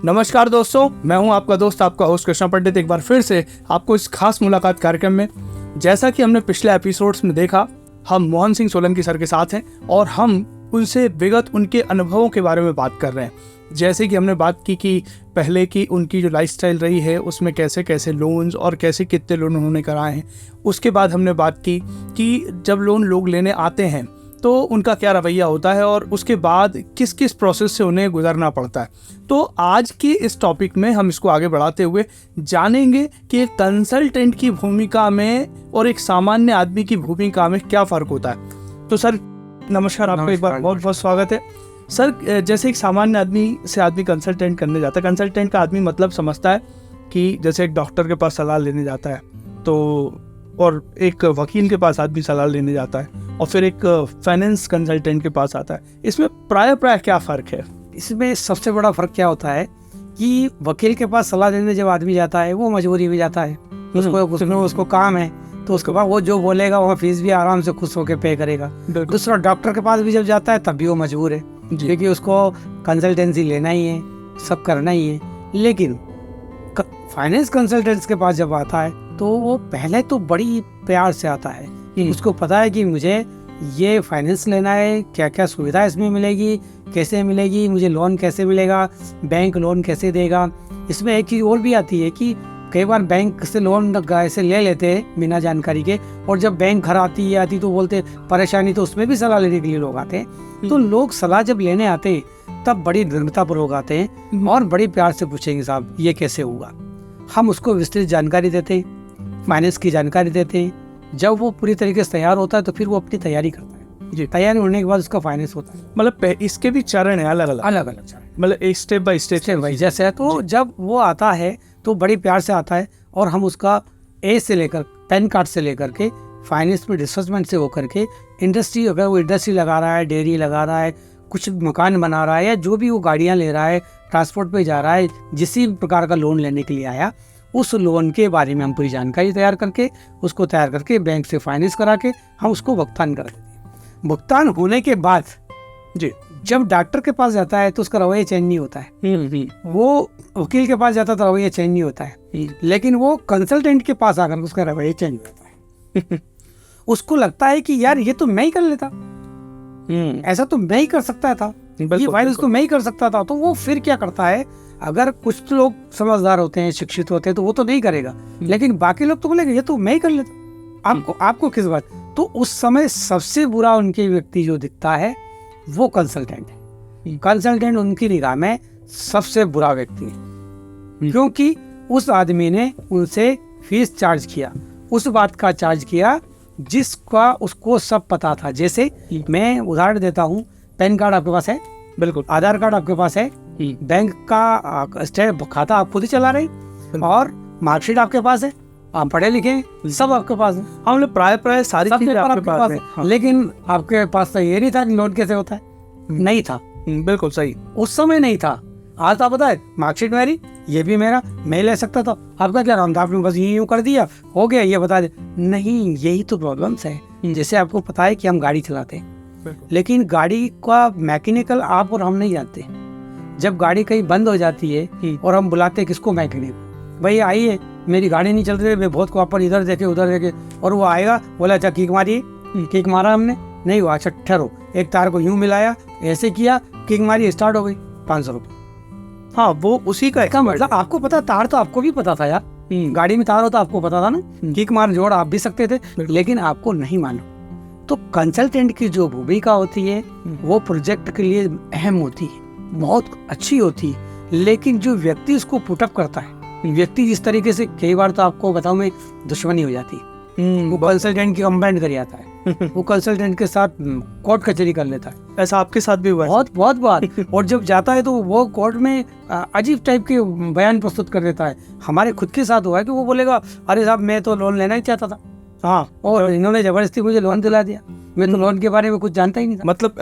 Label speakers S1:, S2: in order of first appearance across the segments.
S1: नमस्कार दोस्तों, मैं हूं आपका दोस्त, आपका होस्ट कृष्णा पंडित, एक बार फिर से आपको इस खास मुलाकात कार्यक्रम में। जैसा कि हमने पिछले एपिसोड्स में देखा, हम मोहन सिंह सोलंकी सर के साथ हैं और हम उनसे विगत उनके अनुभवों के बारे में बात कर रहे हैं। जैसे कि हमने बात की कि पहले की उनकी जो लाइफस्टाइल रही है उसमें कैसे कैसे लोन्स और कैसे कितने लोन उन्होंने कराए हैं। उसके बाद हमने बात की कि जब लोन लोग लेने आते हैं तो उनका क्या रवैया होता है और उसके बाद किस किस प्रोसेस से उन्हें गुजरना पड़ता है। तो आज के इस टॉपिक में हम इसको आगे बढ़ाते हुए जानेंगे कि एक कंसल्टेंट की भूमिका में और एक सामान्य आदमी की भूमिका में क्या फ़र्क होता है। तो सर नमस्कार, आपका एक बार बहुत बहुत स्वागत है। सर, जैसे एक सामान्य आदमी से आदमी कंसल्टेंट करने जाता है, कंसल्टेंट का आदमी मतलब समझता है कि जैसे एक डॉक्टर के पास सलाह लेने जाता है तो, और एक वकील के पास आदमी सलाह लेने जाता है और फिर एक फाइनेंस कंसल्टेंट के पास आता है। इसमें प्राय क्या फ़र्क है?
S2: इसमें सबसे बड़ा फ़र्क क्या होता है कि वकील के पास सलाह लेने जब आदमी जाता है वो मजबूरी में जाता है, उसको काम है, तो उसके बाद वो जो बोलेगा वहाँ फीस भी आराम से खुश होकर पे करेगा। दूसरा डॉक्टर के पास भी जब जाता है तब भी वो मजबूर है क्योंकि उसको कंसल्टेंसी लेना ही है, सब करना ही है। लेकिन फाइनेंस कंसल्टेंट्स के पास जब आता है तो वो पहले तो बड़ी प्यार से आता है, उसको पता है कि मुझे ये फाइनेंस लेना है, क्या क्या सुविधा इसमें मिलेगी, कैसे मिलेगी, मुझे लोन कैसे मिलेगा, बैंक लोन कैसे देगा। इसमें एक चीज़ और भी आती है कि कई बार बैंक से लोन ऐसे ले लेते हैं बिना जानकारी के, और जब बैंक घर आती तो बोलते परेशानी, तो उसमें भी सलाह लेने के लिए लोग आते हैं। तो लोग सलाह जब लेने आते हैं तब बड़ी दृढ़तापूर्वक आते हैं और बड़ी प्यार से पूछेंगे साहब ये कैसे होगा। हम उसको विस्तृत जानकारी देते हैं, फाइनेंस की जानकारी देते हैं। जब वो पूरी तरीके से तैयार होता है तो फिर वो अपनी तैयारी करता है जी। तैयारी होने के बाद उसका फाइनेंस होता है।
S1: मतलब इसके भी चरण है अलग अलग चरण, मतलब एक स्टेप बाय स्टेप
S2: जैसे है। तो जब वो आता है तो बड़ी प्यार से आता है और हम उसका ए से लेकर पैन कार्ड से लेकर के फाइनेंस में डिस्बर्समेंट से होकर के इंडस्ट्री, अगर वो इंडस्ट्री लगा रहा है, डेयरी लगा रहा है, कुछ मकान बना रहा है, या जो भी वो गाड़ियाँ ले रहा है, ट्रांसपोर्ट पे जा रहा है, जिस प्रकार का लोन लेने के लिए आया, उस लोन के बारे में हम पूरी जानकारी तैयार करके बैंक से फाइनेंस करा के हम उसको भुगतान कर देते हैं। भुगतान होने के बाद जी जब डॉक्टर के पास जाता है तो उसका रवैया चेंज नहीं होता है, वो वकील के पास जाता है तो रवैया चेंज नहीं होता है, लेकिन वो कंसल्टेंट के पास आकर उसका रवैया चेंज होता है। उसको लगता है कि यार ये तो मैं ही कर लेता, ऐसा तो मैं ही कर सकता था, ये फाइनेंस तो मैं ही कर सकता था। तो वो फिर क्या करता है, अगर कुछ लोग समझदार होते हैं, शिक्षित होते हैं, तो वो तो नहीं करेगा, लेकिन बाकी लोग तो बोलेंगे ये तो मैं ही कर लेता, आपको किस बात। तो उस समय सबसे बुरा उनके व्यक्ति जो दिखता है वो कंसल्टेंट है। कंसल्टेंट उनकी निगाह में सबसे बुरा व्यक्ति है, क्योंकि उस आदमी ने उनसे फीस चार्ज किया, उस बात का चार्ज किया जिसका उसको सब पता था। जैसे मैं उदाहरण देता हूँ, पैन कार्ड आपके पास है, बिल्कुल, आधार कार्ड आपके पास है, बैंक का स्टेट खाता आप खुद ही चला रहे, और मार्कशीट आपके पास है, आप पढ़े लिखे हैं, सब आपके पास है।
S1: हम लोग प्राय सारी चीजें आपके पास है।
S2: हाँ। लेकिन आपके पास तो ये नहीं था लोन कैसे होता है, नहीं था।
S1: बिल्कुल सही,
S2: उस समय नहीं था। आज आप पता है मार्कशीट मेरी, ये भी मेरा, मैं ले सकता था। आपका क्या काम था, आपने बस यूं कर दिया, हो गया, ये बता दे। नहीं, यही तो प्रॉब्लम्स है। जैसे आपको पता है कि हम गाड़ी चलाते हैं, लेकिन गाड़ी का मैकेनिकल आप और हम नहीं जानते। जब गाड़ी कहीं बंद हो जाती है और हम बुलाते हैं किसको, मैकेनिक, भाई आइए मेरी गाड़ी नहीं चल रही, मैं बहुत को पर इधर देखे उधर देखे, और वो आएगा, बोला अच्छा किक मारिए, किक मारा हमने, नहीं हुआ, अच्छा ठहरो, एक तार को यूं मिलाया, ऐसे किया, किक मारी, स्टार्ट हो गई, 500 रुपये।
S1: हाँ, वो उसी का
S2: मतलब आपको पता, तार तो आपको भी पता था यार, गाड़ी में तार हो तो आपको पता था ना, किक मार जोड़ आप भी सकते थे, लेकिन आपको नहीं मालूम। तो कंसल्टेंट की जो भूमिका होती है वो प्रोजेक्ट के लिए अहम होती है, बहुत अच्छी होती है, लेकिन जो व्यक्ति उसको पुटअप करता है, व्यक्ति जिस तरीके से, कई बार तो आपको बताऊं मैं, दुश्मनी हो जाती है, वो कंसल्टेंट की कंप्लेंट कर आता है, वो कंसल्टेंट के साथ कोर्ट कचहरी कर लेता है।
S1: ऐसा आपके साथ भी हुआ है?
S2: बहुत बार। और जब जाता है तो वो कोर्ट में अजीब टाइप के बयान प्रस्तुत कर देता है। हमारे खुद के साथ हुआ है कि वो बोलेगा अरे साहब मैं तो लोन लेना ही चाहता था, हाँ, और इन्होंने जबरदस्ती मुझे लोन दिला दिया, मैं तो लोन के बारे में कुछ जानता ही नहीं था,
S1: मतलब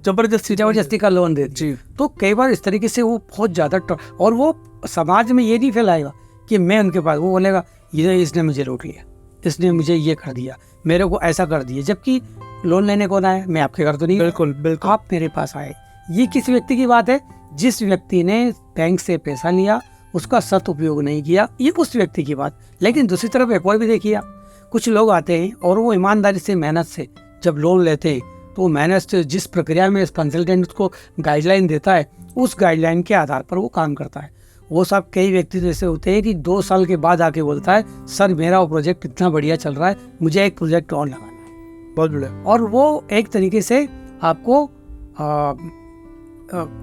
S1: जबरदस्ती
S2: का लोन दे जी। तो कई बार इस तरीके से वो बहुत ज्यादा, और वो समाज में ये नहीं फैलाएगा कि मैं उनके पास, वो बोलेगा ये इसने मुझे लूट लिया, इसने मुझे ये कर दिया, मेरे को ऐसा कर दिया, जबकि लोन लेने कौन आया, मैं आपके घर तो नहीं,
S1: बिल्कुल,
S2: आप मेरे पास आए। ये किस व्यक्ति की बात है, जिस व्यक्ति ने बैंक से पैसा लिया उसका सदुपयोग नहीं किया, ये उस व्यक्ति की बात। लेकिन दूसरी तरफ एक और भी देखिए आप, कुछ लोग आते हैं और वो ईमानदारी से मेहनत से जब लोन लेते हैं तो वो मेहनत से जिस प्रक्रिया में कंसल्टेंट उसको गाइडलाइन देता है उस गाइडलाइन के आधार पर वो काम करता है। वो सब कई व्यक्ति तो ऐसे होते हैं कि 2 साल के बाद आके बोलता है सर मेरा वो प्रोजेक्ट इतना बढ़िया चल रहा है, मुझे एक प्रोजेक्ट और लगाना है।
S1: बहुत बढ़िया।
S2: और वो एक तरीके से आपको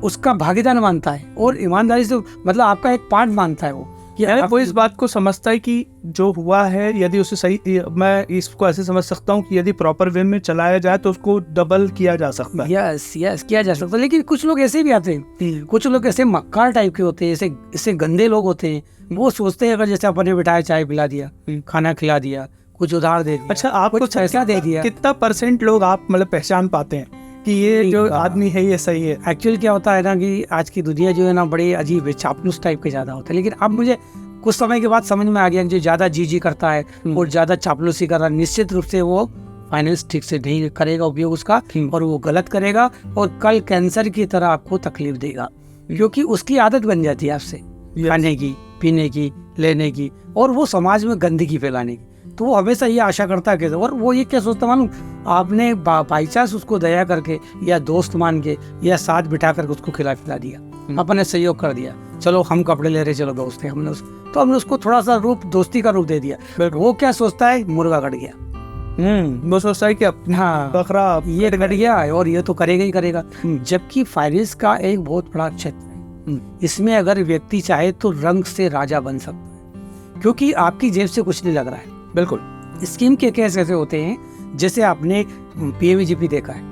S2: उसका भागीदार मानता है और ईमानदारी से मतलब आपका एक पार्ट मानता है वो कि
S1: यानी वो इस बात को समझता है कि जो हुआ है यदि उसे सही, मैं इसको ऐसे समझ सकता हूँ कि यदि प्रॉपर वे में चलाया जाए तो उसको डबल किया जा सकता है।
S2: यस किया जा सकता है। लेकिन कुछ लोग ऐसे भी आते हैं, कुछ लोग ऐसे मक्कार टाइप के होते हैं, ऐसे गंदे लोग होते हैं। वो सोचते हैं अगर जैसे अपने बिठाए चाय पिला दिया, खाना खिला दिया, कुछ उधार दे दिया,
S1: अच्छा आपको
S2: कुछ पैसा दे दिया,
S1: कितना % लोग आप मतलब पहचान पाते हैं कि ये जो आदमी है ये सही है?
S2: एक्चुअली क्या होता है ना कि आज की दुनिया जो है ना बड़ी अजीब है, चापलूस टाइप के ज्यादा होते हैं। लेकिन अब मुझे कुछ समय के बाद समझ में आ गया कि जो ज्यादा जी करता है और ज्यादा चापलूसी कर रहा है निश्चित रूप से वो फाइनेंस ठीक से नहीं करेगा उपयोग उसका, और वो गलत करेगा और कल कैंसर की तरह आपको तकलीफ देगा, क्योंकि उसकी आदत बन जाती है आपसे खाने की, पीने की, लेने की, और वो समाज में गंदगी फैलाने की। तो वो हमेशा ये आशा करता है कि, और वो ये क्या सोचता मालूम, आपने बाई चांस उसको दया करके या दोस्त मान के या साथ बिठा करके उसको खिला दिया, अपने सहयोग कर दिया, चलो हम कपड़े ले रहे, चलो दोस्त हैं, तो हमने उसको थोड़ा सा रूप, दोस्ती का रूप दे दिया। वो क्या सोचता है, मुर्गा कट गया,
S1: वो सोचता है कि बकरा
S2: ये कट गया और ये तो करेगा ही करेगा। जबकि फाइनेंस का एक बहुत बड़ा क्षेत्र है, इसमें अगर व्यक्ति चाहे तो रंग से राजा बन सकता है, क्योंकि आपकी जेब से कुछ नहीं लग रहा है।
S1: बिल्कुल।
S2: स्कीम के केस ऐसे होते हैं, जैसे आपने PMEGP देखा है,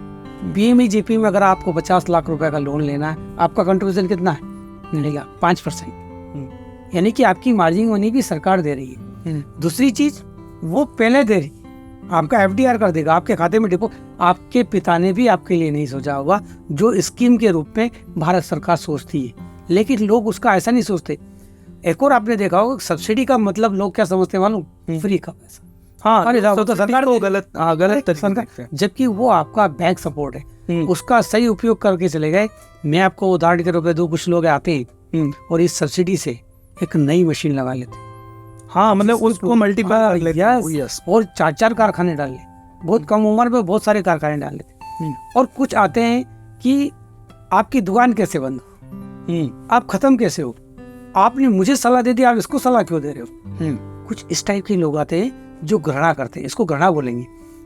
S2: PMEGP में अगर आपको 50 लाख रुपए का लोन लेना है, आपका कंट्रीब्यूशन कितना है, मिलेगा 5%, यानी कि आपकी मार्जिन मनी भी सरकार दे रही है। दूसरी चीज वो पहले दे रही है, आपका FDR कर देगा आपके खाते में डिपो। आपके पिता ने भी आपके लिए नहीं सोचा होगा जो स्कीम के रूप में भारत सरकार सोचती है, लेकिन लोग उसका ऐसा नहीं सोचते। एक और आपने देखा होगा, सब्सिडी का मतलब लोग क्या समझते हैं मालूम, फ्री का पैसा।
S1: तो सरकार को गलत तरीके,
S2: जबकि वो आपका बैंक सपोर्ट है, उसका सही उपयोग करके चले गए। मैं आपको उदाहरण के रूप में दूं, कुछ लोग आते हैं और इस सब्सिडी से एक नई मशीन लगा लेते हैं,
S1: मतलब उसको मल्टीपल
S2: और 4 कारखाने डाल ले, बहुत कम उम्र में बहुत सारे कारखाने डाल लेते। और कुछ आते हैं कि आपकी दुकान कैसे बंद हो, आप खत्म कैसे हो, आपने मुझे सलाह दे दी, आप इसको सलाह क्यों दे रहे हो। कुछ इस टाइप के लोग आते हैं जो घृणा करते हैं, इसको घृणा बोलेंगे।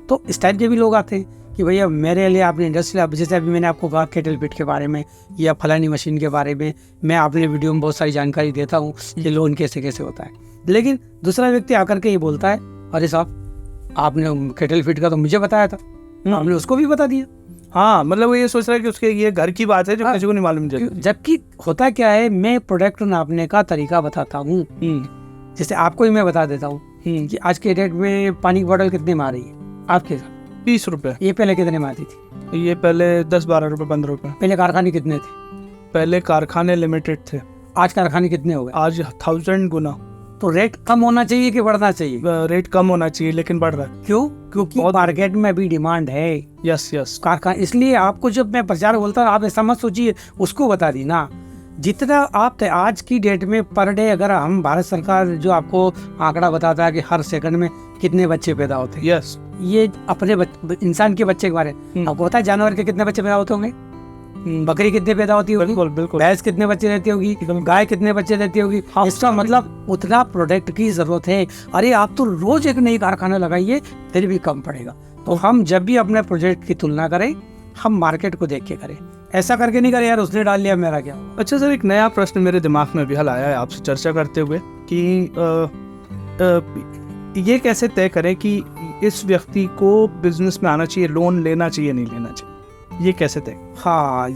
S2: तो इस टाइप के भी लोग आते हैं कि भैया मेरे लिए आपने इंडस्ट्री, जैसे अभी मैंने आपको कहा केटल पिट के बारे में या फलानी मशीन के बारे में, मैं अपने वीडियो में बहुत सारी जानकारी देता हूँ ये लोन कैसे कैसे होता है। लेकिन दूसरा व्यक्ति आकर के ये बोलता है, अरे साहब आपने केटल फिट का तो मुझे बताया था, हमने उसको भी बता दिया।
S1: मतलब वो ये सोच रहा है कि उसके ये घर की बात है जो किसी को नहीं मालूम।
S2: जबकि होता क्या है, मैं प्रोडक्ट नापने का तरीका बताता हूँ। जैसे आपको ही मैं बता देता हूँ कि आज के डेट में पानी की बोतल कितने में आ रही है आपके साथ,
S1: 20 रुपए।
S2: ये पहले कितने में आती थी?
S1: ये पहले 10-12 रुपए, 15 रुपए।
S2: पहले कारखाने कितने थे?
S1: पहले कारखाने लिमिटेड थे।
S2: आज कारखाने कितने हो गए?
S1: आज 1000 गुना।
S2: तो रेट कम होना चाहिए कि बढ़ना चाहिए?
S1: रेट कम होना चाहिए, लेकिन बढ़ रहा है।
S2: क्यों? क्योंकि मार्केट में भी डिमांड है।
S1: यस
S2: कारखाना, इसलिए आपको जब मैं प्रचार बोलता हूँ आप ऐसा मत सोचिए, उसको बता दी ना जितना आप आज की डेट में पर डे, अगर हम भारत सरकार जो आपको आंकड़ा बताता है कि हर सेकंड में कितने बच्चे पैदा होते हैं, ये अपने इंसान के बच्चे के बारे में आपको पता है, जानवर के कितने बच्चे पैदा होते होंगे, बकरी कितने पैदा होती होगी,
S1: बिल्कुल,
S2: भैंस कितने बच्चे देती होगी, गाय कितने बच्चे देती होगी। इसका मतलब उतना प्रोडक्ट की जरूरत है। अरे आप तो रोज एक नई कारखाना लगाइए फिर भी कम पड़ेगा। तो हम जब भी अपने प्रोजेक्ट की तुलना करें, हम मार्केट को देख के करें, ऐसा करके नहीं करें यार उसने डाल लिया मेरा क्या।
S1: अच्छा सर, एक नया प्रश्न मेरे दिमाग में भी हल आया है आपसे चर्चा करते हुए कि ये कैसे तय करें कि इस व्यक्ति को बिजनेस में आना चाहिए, लोन लेना चाहिए नहीं लेना चाहिए, ये कैसे तय?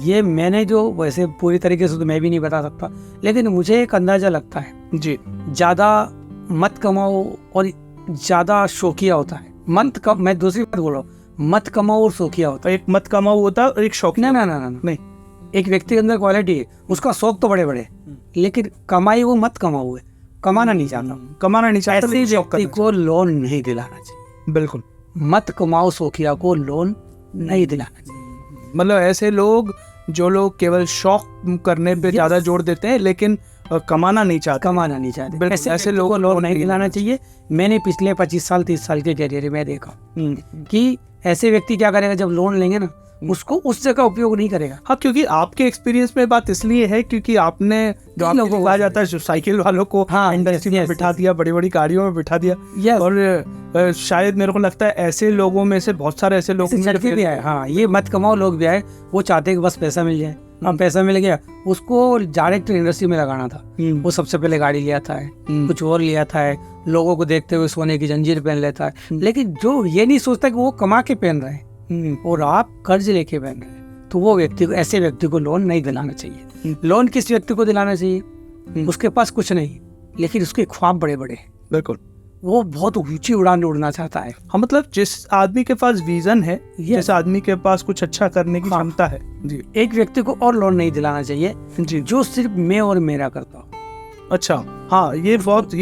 S2: ये मैंने जो, वैसे पूरी तरीके से तो मैं भी नहीं बता सकता, लेकिन मुझे एक अंदाजा लगता है
S1: जी,
S2: ज्यादा मत कमाओ और ज्यादा शौकिया होता है। मैं दूसरी बात बोल रहा हूँ, मत कमाओ और शौकिया होता है।
S1: एक मत कमाओ होता है और एक शौक।
S2: ना नहीं, एक व्यक्ति के अंदर क्वालिटी है, उसका शौक तो बड़े बड़े, लेकिन कमाई वो मत कमाओ है, कमाना नहीं चाहता, ऐसे व्यक्ति को लोन नहीं दिलाना चाहिए।
S1: बिल्कुल,
S2: मत कमाओ शौकिया को लोन नहीं दिलाना चाहिए।
S1: मतलब ऐसे लोग जो लोग केवल शौक करने पे ज़्यादा जोर देते हैं लेकिन कमाना नहीं चाहते।
S2: बिल्कुल, ऐसे लोगों को लोन नहीं दिलाना चाहिए। मैंने पिछले 25 साल 30 साल के करियर में देखा कि ऐसे व्यक्ति क्या करेगा, जब लोन लेंगे ना उसको उस जगह उपयोग नहीं करेगा।
S1: हाँ, क्योंकि आपके एक्सपीरियंस में बात इसलिए है क्योंकि आपने जो आप लोगों को कहा जाता है जो साइकिल वालों को इंडस्ट्री में बिठा दिया, बड़ी बड़ी गाड़ियों में बिठा दिया। और शायद मेरे को लगता है ऐसे लोगों में से बहुत सारे ऐसे लोग
S2: भी आए। हाँ, ये मत कमाओ लोग भी आए, वो चाहते हैं कि बस पैसा मिल जाए। अब पैसा मिल गया, उसको डायरेक्ट इंडस्ट्री में लगाना था। वो सबसे पहले गाड़ी लिया था, कुछ और लिया था, लोगों को देखते हुए सोने की जंजीर पहन लेता है। लेकिन जो ये नहीं सोचता कि वो कमा के पहन रहे हैं और आप कर्ज लेके पहन रहे हैं, तो वो व्यक्ति को, ऐसे व्यक्ति को लोन नहीं दिलाना चाहिए। लोन किस व्यक्ति को दिलाना चाहिए? उसके पास कुछ नहीं लेकिन उसके ख्वाब बड़े बड़े।
S1: बिल्कुल,
S2: वो बहुत ऊंची उड़ान उड़ना चाहता है।
S1: हाँ, मतलब जिस आदमी के पास विजन है, जिस आदमी के पास कुछ अच्छा करने की क्षमता है जी।
S2: एक व्यक्ति को और लोन नहीं दिलाना चाहिए
S1: जी,
S2: जो सिर्फ मैं और मेरा करता हूँ।
S1: अच्छा, हाँ, ये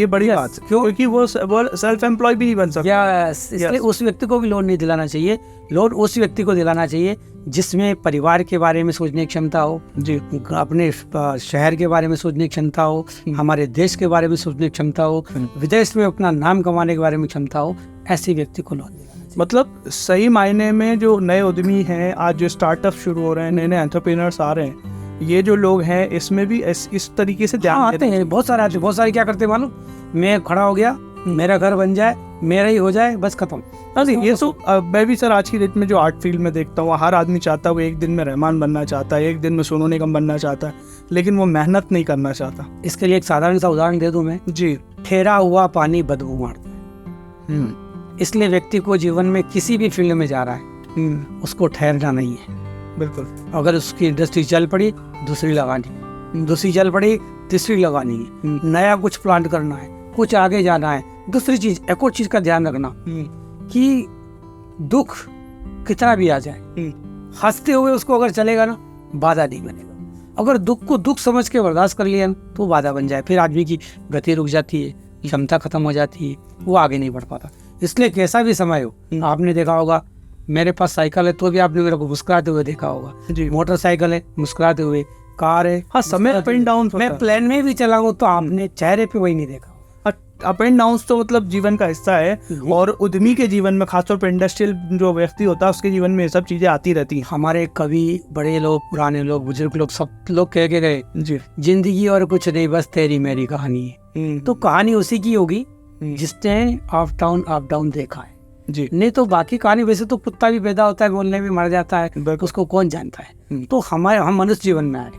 S1: बड़ी बात है, क्योंकि वो सेल्फ एम्प्लॉय भी नहीं बन सकता।
S2: इसलिए उस व्यक्ति को भी लोन नहीं दिलाना चाहिए। लोन उस व्यक्ति को दिलाना चाहिए जिसमें परिवार के बारे में सोचने की क्षमता हो जी, अपने शहर के बारे में सोचने की क्षमता हो, हमारे देश के बारे में सोचने की क्षमता हो, विदेश में अपना नाम कमाने के बारे में क्षमता हो। ऐसे व्यक्ति को लोन दिलाना चाहिए।
S1: मतलब सही मायने में जो नए उद्यमी हैं, आज जो स्टार्टअप शुरू हो रहे हैं, नए नए एंटरप्रेन्योर्स आ रहे हैं, ये जो लोग हैं इसमें भी इस तरीके से ध्यान
S2: आते हैं। बहुत सारे क्या करते हैं मालूम, मैं खड़ा हो गया, मेरा घर बन जाए, मेरा ही हो जाए, बस खत्म।
S1: नहीं, ये तो मैं भी सर आज की डेट में जो आर्ट फील्ड में देखता हूँ, हर आदमी चाहता है वो एक दिन में रहमान बनना चाहता है, एक दिन में सोनू निगम बनना चाहता है, लेकिन वो मेहनत नहीं करना चाहता।
S2: इसके लिए एक साधारण सा उदाहरण दे दूं मैं
S1: जी।
S2: ठहरा हुआ पानी बदबू मारता है। इसलिए व्यक्ति को जीवन में किसी भी फील्ड में जा रहा है उसको ठहरना नहीं है। बिल्कुल, अगर उसकी इंडस्ट्री चल पड़ी दूसरी लगानी, दूसरी चल पड़ी तीसरी लगानी है, नया कुछ प्लांट करना है, कुछ आगे जाना है, दूसरी चीज, एक और चीज का ध्यान रखना कि दुख कितना भी आ जाए, हंसते हुए उसको अगर चलेगा ना, बाधा नहीं बनेगा। अगर दुख को दुख समझ के बर्दाश्त कर लिया ना, तो बाधा बन जाए, फिर आदमी की गति रुक जाती है, क्षमता खत्म हो जाती है, वो आगे नहीं बढ़ पाता। इसलिए कैसा भी समय हो, आपने देखा होगा, मेरे पास साइकिल है तो भी आपने मेरे को मुस्कुराते हुए देखा होगा जी। मोटरसाइकिल है मुस्कुराते हुए, कार है,
S1: हाँ, समय अप एंड डाउन,
S2: मैं प्लेन में भी चला हूँ तो आपने चेहरे पे वही नहीं देखा।
S1: अप एंड डाउन तो मतलब जीवन का हिस्सा है, और उद्यमी के जीवन में, खासतौर पर इंडस्ट्रियल जो व्यक्ति होता है उसके जीवन में ये सब चीजें आती रहती हैं।
S2: हमारे कवि, बड़े लोग, पुराने लोग, बुजुर्ग लोग, सब लोग कह के गए
S1: जी,
S2: जिंदगी और कुछ नहीं, बस तेरी मेरी कहानी है। तो कहानी उसी की होगी जिसने अप डाउन देखा है जी। नहीं तो बाकी कहानी, वैसे तो कुत्ता भी पैदा होता है, बोलने में मर जाता है, उसको कौन जानता है। तो हम मनुष्य जीवन में आए,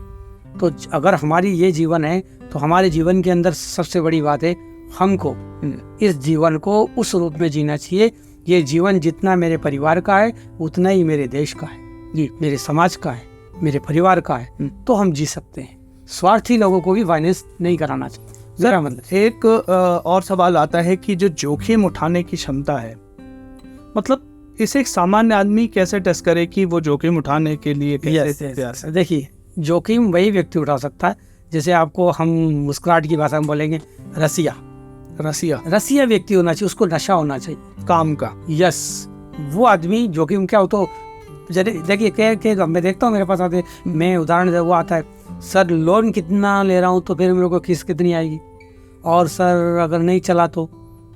S2: तो अगर हमारी ये जीवन है तो हमारे जीवन के अंदर सबसे बड़ी बात है, हमको इस जीवन को उस रूप में जीना चाहिए। ये जीवन जितना मेरे परिवार का है उतना ही मेरे देश का है जी, मेरे समाज का है, मेरे परिवार का है, तो हम जी सकते हैं। स्वार्थी लोगों को भी फाइनेंस नहीं कराना चाहिए। जरा मतलब
S1: एक और सवाल आता है कि जो जोखिम उठाने की क्षमता है, मतलब इसे एक सामान्य आदमी कैसे टेस्ट करे कि वो जोखिम उठाने के लिए कैसे?
S2: देखिए, जोखिम वही व्यक्ति उठा सकता है, जैसे आपको हम मुस्कुराहट की भाषा में बोलेंगे रसिया व्यक्ति होना चाहिए, उसको नशा होना चाहिए
S1: काम का।
S2: यस, वो आदमी जोखिम क्या हो तो देखिए, मैं देखता हूँ मेरे पास आते, मैं उदाहरण वो आता है, सर लोन कितना ले रहा हूँ तो फिर मेरे को किस्त कितनी आएगी, और सर अगर नहीं चला तो,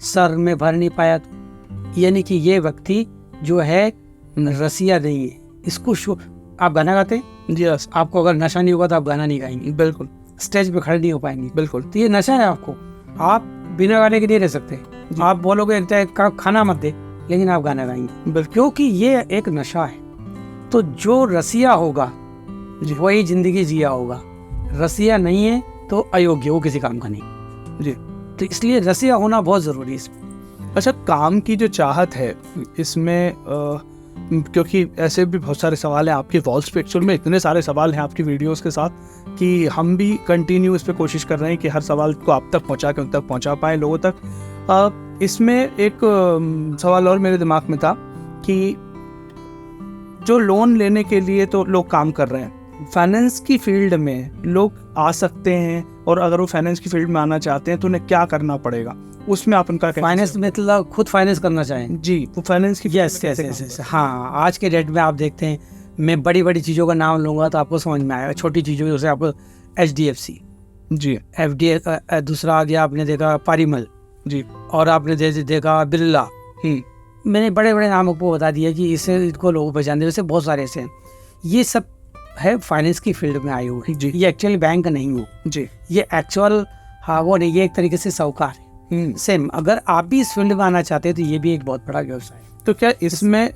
S2: सर मैं भर नहीं पाया तो। यानी कि ये व्यक्ति जो है रसिया नहीं है। इसको आप गाना गाते हैं
S1: जी,
S2: आपको अगर नशा नहीं होगा तो आप गाना नहीं गाएंगे,
S1: बिल्कुल,
S2: स्टेज पे खड़े नहीं हो पाएंगे,
S1: बिल्कुल।
S2: तो ये नशा है आपको, आप बिना गाने के नहीं रह सकते। आप बोलोगे खाना मत दे, लेकिन आप गाना गाएंगे, क्योंकि ये एक नशा है। तो जो रसिया होगा वही जिंदगी जिया होगा, रसिया नहीं है तो अयोग्य, वो किसी काम का नहीं जी। तो इसलिए रसिया होना बहुत जरूरी है।
S1: अच्छा, काम की जो चाहत है इसमें क्योंकि ऐसे भी बहुत सारे सवाल हैं आपके वॉल्स पे, एक्चुअल में इतने सारे सवाल हैं आपकी वीडियोस के साथ कि हम भी कंटिन्यू इस पे कोशिश कर रहे हैं कि हर सवाल को आप तक पहुंचा के उन तक पहुंचा पाएँ लोगों तक। इसमें एक सवाल और मेरे दिमाग में था कि जो लोन लेने के लिए तो लोग काम कर रहे हैं, फाइनेंस की फील्ड में लोग आ सकते हैं, और अगर वो फाइनेंस की फील्ड में आना चाहते हैं तो उन्हें क्या करना पड़ेगा, उसमें आप उनका
S2: फाइनेंस मतलब खुद फाइनेंस करना चाहें
S1: जी, वो फाइनेंस की
S2: यस। हाँ, आज के डेट में आप देखते हैं मैं बड़ी बड़ी चीज़ों का नाम लूँगा तो आपको समझ में आएगा, छोटी चीज़ों जैसे आपको HDFC,
S1: जी
S2: दूसरा आ गया आपने देखा पारीमल
S1: जी
S2: और आपने देखा बिरला। मैंने बड़े बड़े नाम आपको बता दिया कि इससे इनको लोग पहचानते, वैसे बहुत सारे ऐसे हैं। ये सब है फाइनेंस की फील्ड में आए हुए
S1: जी।
S2: ये एक्चुअली बैंक नहीं हो
S1: जी
S2: ये एक्चुअल, हाँ वो नहीं, ये एक तरीके से साहूकार है। सेम अगर आप भी इस फील्ड में आना चाहते हैं तो ये भी एक बहुत बड़ा व्यवसाय है।
S1: तो क्या इसमें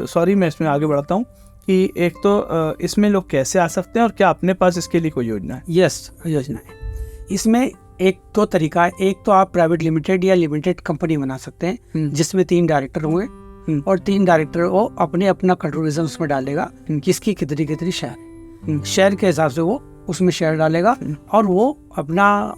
S1: सॉरी मैं इसमें आगे बढ़ता हूँ कि एक तो इसमें लोग कैसे आ सकते हैं और क्या अपने पास इसके लिए कोई योजना है?
S2: यस, योजना है। इसमें एक दो तरीका है। एक तो आप प्राइवेट लिमिटेड या लिमिटेड कंपनी बना सकते हैं जिसमें 3 डायरेक्टर होंगे और 3 डायरेक्टर वो अपने अपना कंट्रीब्यूशन उसमें डालेगा, किसकी कितनी कितनी शेयर है, शेयर के हिसाब से वो उसमें शेयर डालेगा और वो अपना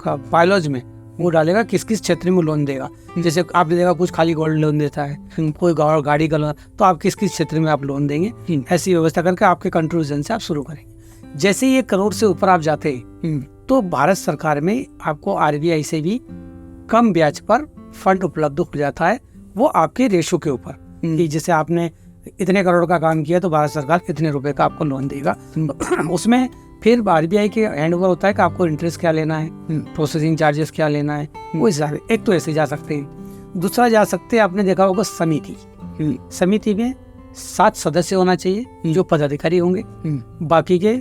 S2: बायोलॉजी में वो डालेगा किस किस क्षेत्र में लोन देगा। जैसे आपने देखा कुछ खाली गोल्ड लोन देता है, कोई गाड़ी का लोन, तो आप किस किस क्षेत्र में आप लोन देंगे, ऐसी व्यवस्था करके आपके कंट्रीब्यूशन से आप शुरू करेंगे। जैसे ये करोड़ से ऊपर आप जाते हैं तो भारत सरकार में आपको RBI से भी कम ब्याज पर फंड उपलब्ध हो जाता है, वो आपके रेशो के ऊपर कि जैसे आपने इतने करोड़ का काम किया तो भारत सरकार इतने रुपए का आपको लोन देगा। उसमें फिर RBI के हैंड ओवर होता है कि आपको इंटरेस्ट क्या लेना है, प्रोसेसिंग चार्जेस क्या लेना है, वो हिसाब। एक तो ऐसे जा सकते हैं। दूसरा जा सकते हैं, आपने देखा होगा समिति, समिति में 7 सदस्य होना चाहिए जो पदाधिकारी होंगे, बाकी के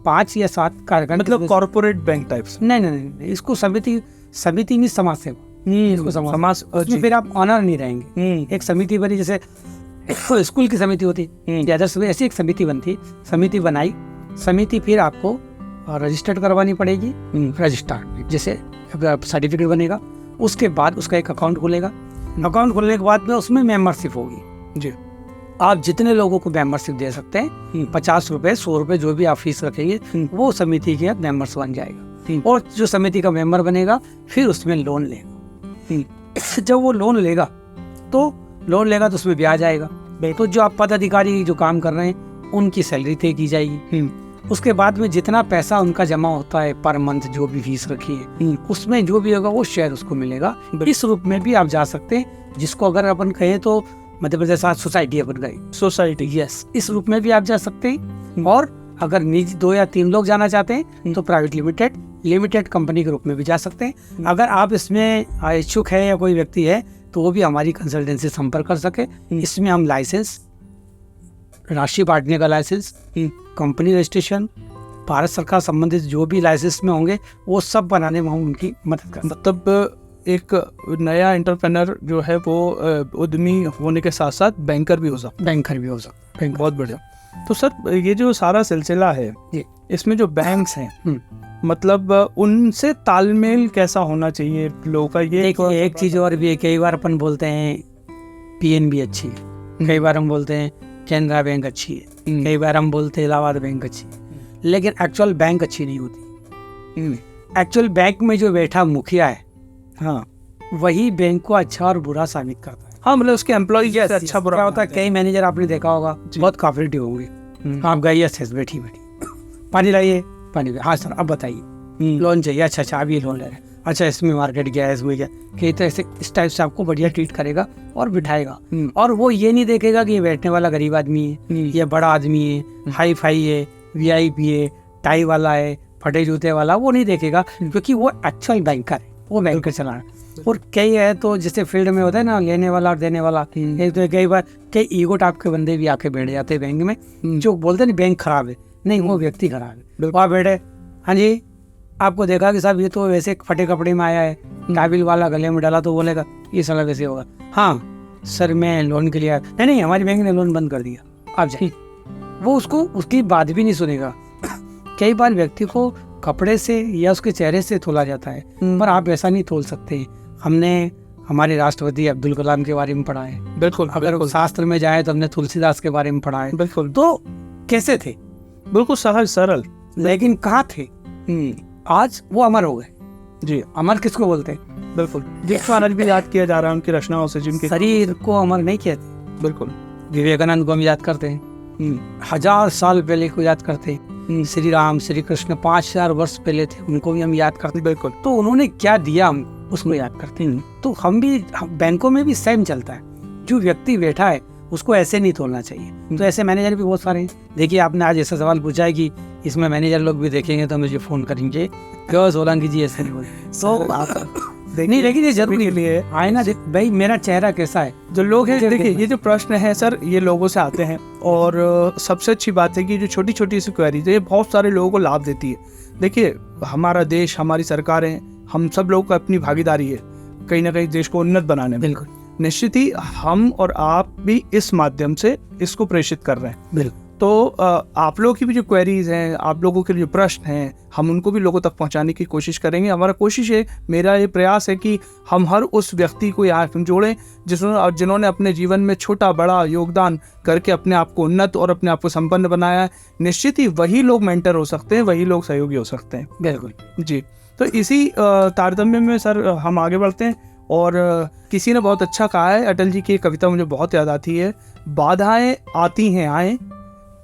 S2: 5 या 7 कार्यकारी,
S1: मतलब कॉर्पोरेट बैंक टाइप्स?
S2: नहीं, इसको समिति में समाज सेवा, इसको समाज, उसमें फिर आप ऑनर नहीं रहेंगे। एक समिति बनी, जैसे स्कूल की समिति होती है, ऐसी एक समिति बनती, समिति बनाई, समिति फिर आपको रजिस्टर्ड करवानी पड़ेगी, रजिस्टर्ड जैसे सर्टिफिकेट बनेगा, उसके बाद उसका एक अकाउंट खुलेगा, अकाउंट खुलने के बाद में उसमें मेंबरशिप होगी जी। आप जितने लोगों को मेंबरशिप दे सकते हैं, 50 रुपए 100 रुपए जो भी आप फीस रखेंगे वो समिति के मेंबर्स बन जाएगा। और जो समिति का मेंबर बनेगा फिर उसमें लोन लेगा। जब वो लोन लेगा तो उसमें ब्याज आएगा। तो जो आप पदाधिकारी जो काम कर रहे हैं उनकी सैलरी तय की जाएगी। उसके बाद में जितना पैसा उनका जमा होता है पर मंथ, जो भी फीस रखी है उसमें जो भी होगा वो शेयर उसको मिलेगा। इस रूप में भी आप जा सकते हैं, जिसको अगर अपन कहें तो मध्य प्रदेश सोसाइटी अपन गई, सोसाइटी, यस, इस रूप में भी आप जा सकते हैं। और अगर निजी 2 या 3 लोग जाना चाहते हैं तो प्राइवेट लिमिटेड कंपनी के रूप में भी जा सकते हैं। अगर आप इसमें इच्छुक है या कोई व्यक्ति है तो वो भी हमारी कंसल्टेंसी संपर्क कर सके। इसमें हम लाइसेंस, राशि बांटने का लाइसेंस, कंपनी रजिस्ट्रेशन, भारत सरकार संबंधित जो भी लाइसेंस में होंगे वो सब बनाने में हम उनकी मदद कर।
S1: मतलब एक नया एंटरप्रेन्योर जो है वो उद्यमी होने के साथ साथ बैंकर भी हो सकता है। बहुत बढ़िया। तो सर ये जो सारा सिलसिला है इसमें जो बैंक्स हैं मतलब उनसे तालमेल कैसा होना चाहिए लोगों का? ये
S2: एक चीज और भी है, कई बार अपन बोलते हैं PNB अच्छी है, कई बार हम बोलते हैं कैनरा बैंक अच्छी है, कई बार हम बोलते हैं इलाहाबाद बैंक अच्छी है, लेकिन एक्चुअल बैंक अच्छी नहीं होती। एक्चुअल बैंक में जो बैठा मुखिया है, हाँ, वही बैंक को अच्छा और बुरा साबित करता है।
S1: हाँ, मतलब उसके एम्प्लॉय अच्छा बुरा
S2: होता है। कई मैनेजर आपने देखा होगा बहुत कॉपरेटिव होंगे, आप गए यस बैठी पानी लाइए, पानी, हाँ सर अब बताइए लोन चाहिए, अच्छा अभी लोन ले रहे हैं, अच्छा इसमें मार्केट गया है, इसमें क्या, कई तरह से इस टाइप से आपको बढ़िया ट्रीट करेगा और बिठाएगा। और वो ये नहीं देखेगा कि ये बैठने वाला गरीब आदमी है, ये बड़ा आदमी है, हाई फाई है, VIP है, टाई वाला है, फटे जूते वाला, वो नहीं देखेगा, क्योंकि वो एक्चुअल बैंकर है, वो बैंकर चलाना। और कई है तो जैसे फील्ड में होता है ना, लेने वाला और देने वाला, तो कई बार कई ईगो टाइप के बंदे भी आके बैठ जाते हैं बैंक में, जो बोलते हैं बैंक खराब है, नहीं वो व्यक्ति खराब है। वहाँ बैठे, हाँ जी आपको देखा कि साहब ये तो वैसे फटे कपड़े में आया है, काबिल वाला गले में डाला तो बोलेगा ये साला वैसे होगा, हाँ सर मैं लोन के लिए आया, नहीं हमारी बैंक ने लोन बंद कर दिया, आप जाइए। वो उसको उसकी बात भी नहीं सुनेगा। कई बार व्यक्ति को कपड़े से या उसके चेहरे से तोला जाता है, पर आप ऐसा नहीं तोल सकते। हमने हमारे राष्ट्रपति अब्दुल कलाम के बारे में पढ़ा है,
S1: बिल्कुल।
S2: अगर शास्त्र में जाए तो हमने तुलसीदास के बारे में पढ़ा है,
S1: बिल्कुल।
S2: तो कैसे थे,
S1: बिल्कुल सहज सरल,
S2: लेकिन कहाँ थे, आज वो अमर हो गए
S1: जी।
S2: अमर किसको बोलते हैं?
S1: बिल्कुल, जिसको आज भी याद किया जा रहा है उनकी रचनाओं से, जिनके
S2: शरीर को अमर नहीं कहते।
S1: बिल्कुल,
S2: विवेकानंद को हम याद करते हैं, 1000 साल पहले को याद करते हैं, श्री राम श्री कृष्ण 5000 वर्ष पहले थे, उनको भी हम याद करते हैं।
S1: बिल्कुल,
S2: तो उन्होंने क्या दिया हम उसको याद करते हैं। तो हम भी बैंकों में भी सेम चलता है, जो व्यक्ति बैठा है उसको ऐसे नहीं तोड़ना चाहिए। तो ऐसे मैनेजर भी बहुत सारे हैं। देखिए आपने आज ऐसा सवाल पूछा है कि इसमें मैनेजर लोग भी देखेंगे तो मुझे फ़ोन करेंगे क्यों सोलंकी जी ऐसे नहीं बोले। तो नहीं, लेकिन ये जरूरी के लिए आए ना भाई मेरा चेहरा कैसा है।
S1: जो लोग हैं, देखिए ये जो प्रश्न है सर, ये लोगों से आते हैं और सबसे अच्छी बात है कि जो छोटी छोटी सी क्वेरीज है ये बहुत सारे लोगों को लाभ देती है। देखिए हमारा देश, हमारी सरकारें, हम सब लोगों का अपनी भागीदारी है कहीं ना कहीं देश को उन्नत बनाने में।
S2: बिल्कुल,
S1: निश्चित ही हम और आप भी इस माध्यम से इसको प्रेषित कर रहे हैं।
S2: बिल्कुल।
S1: तो आप लोगों की भी जो क्वेरीज हैं, आप लोगों के जो प्रश्न हैं, हम उनको भी लोगों तक पहुंचाने की कोशिश करेंगे। हमारा कोशिश है, मेरा ये प्रयास है कि हम हर उस व्यक्ति को यहाँ जोड़ें जिन्होंने अपने जीवन में छोटा बड़ा योगदान करके अपने आप को उन्नत और अपने आप को संपन्न बनाया है। निश्चित ही वही लोग मेंटर हो सकते हैं, वही लोग सहयोगी हो सकते हैं।
S2: बिल्कुल
S1: जी, तो इसी तारतम्य में सर हम आगे बढ़ते हैं। और किसी ने बहुत अच्छा कहा है, अटल जी की एक कविता मुझे बहुत याद आती है। बाधाएं आती हैं आए,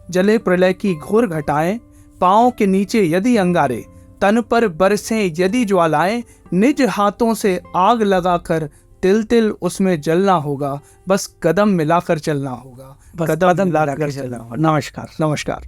S1: जले प्रलय की घोर घटाएं, पाँव के नीचे यदि अंगारे, तन पर बरसें यदि ज्वालाएं, निज हाथों से आग लगाकर तिल तिल उसमें जलना होगा, बस कदम मिलाकर चलना होगा,
S2: कदम मिलाकर चलना होगा। नमस्कार।
S1: नमस्कार।